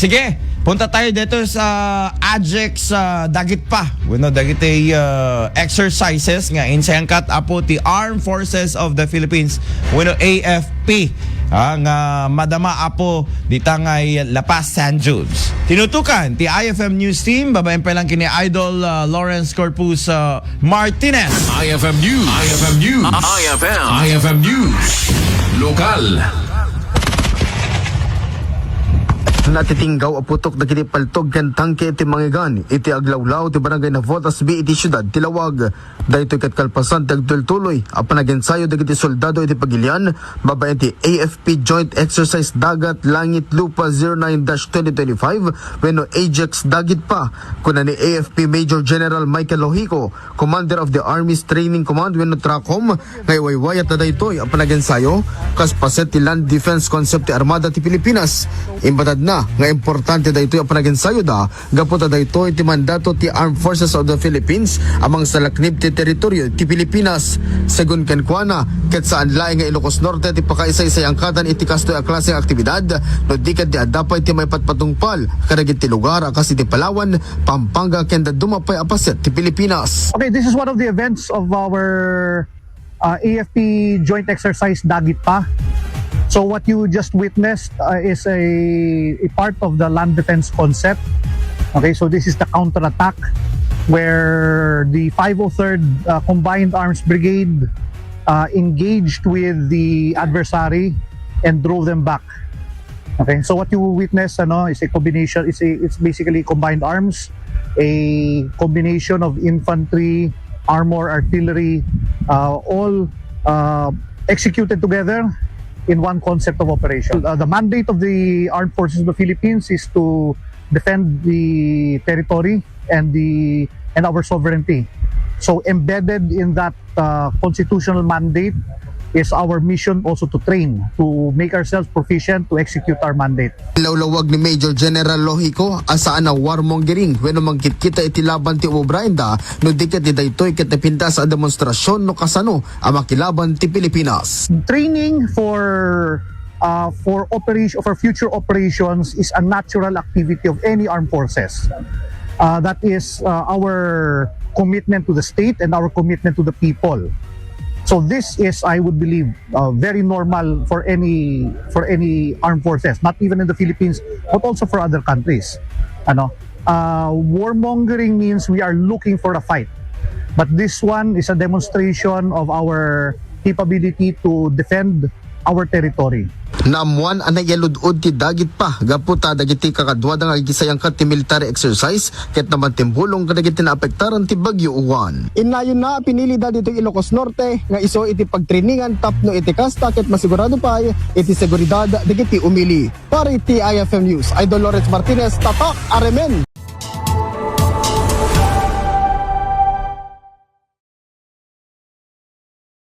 Sige, punta tayo dito sa Ajex Dagitpa. Dagiti exercises nga insayangkat apo ti Armed Forces of the Philippines. AFP. Nga madama apo ditangay Lapas San Judes. Tinutukan ti IFM News Team, babaen pa lang kini Idol Lawrence Corpus Martinez. IFM News. IFM News. IFM News. Lokal. Natitinggaw aputok na kini paltog ken tangke iti mangigan iti aglawlaw ti barangay na Votas B iti syudad Tilawag. Daytoy ket kalpasan tagtultuloy apan nagensayo dagiti soldado iti pagilian babaen ti AFP Joint Exercise Dagat Langit Lupa 09-2025 wenno Ajex Dagitpa kuna ni AFP Major General Michael Lohico, Commander of the Army's Training Command wenno Tracom. Maiwaywayat na daytoy apan nagensayo kas paset ti Land Defense Concept ti Armada ti Pilipinas. Imbatad na nga importante daytoy ang panagensayo da gaputa daytoy ti mandato ti Armed Forces of the Philippines amang salaknib ti teritoryo ti Pilipinas. Segun ken kuana ket saan laing nga Ilocos Norte ti pakaisay-say angkatan iti kastoy a klaseng aktibidad no di ket di adapay ti may patpatungpal kadagiti lugar akas iti Palawan, Pampanga ken dumapay a paset ti Pilipinas. Okay, this is one of the events of our AFP Joint Exercise Dagitpa. So what you just witnessed is a part of the land defense concept. Okay, so this is the counterattack where the 503rd Combined Arms Brigade engaged with the adversary and drove them back. Okay, so what you witness is a combination. It's basically combined arms, a combination of infantry, armor, artillery, all executed together in one concept of operation. The mandate of the Armed Forces of the Philippines is to defend the territory and our sovereignty. So embedded in that constitutional mandate is our mission also to train, to make ourselves proficient to execute our mandate. Inlawlawag ni Major General Lohico asaan na warmongering wenno magkitkita iti laban ti obraenda no diket ti daytoy ket napinta sa demonstrasyon no kasano ang makilaban ti Pilipinas. Training for future operations is a natural activity of any armed forces. That is our commitment to the state and our commitment to the people. So this is, I would believe, very normal for any armed forces, not even in the Philippines, but also for other countries. Warmongering means we are looking for a fight, but this one is a demonstration of our capability to defend our territory. Namuan anay yaludod ti Dagitpa gaputa dagiti kakadwa nga gisayangkat ti military exercise ket naman timbulong kadagiti naapektaran ti Bagyo Uwan. Inayon na pinili dito Ilocos Norte nga iso iti pagtrainingan tapno iti kasta ket masigurado pa iti seguridad dagiti umili. Para iti IFM News, Idol Lawrence Martinez, tatak aremen.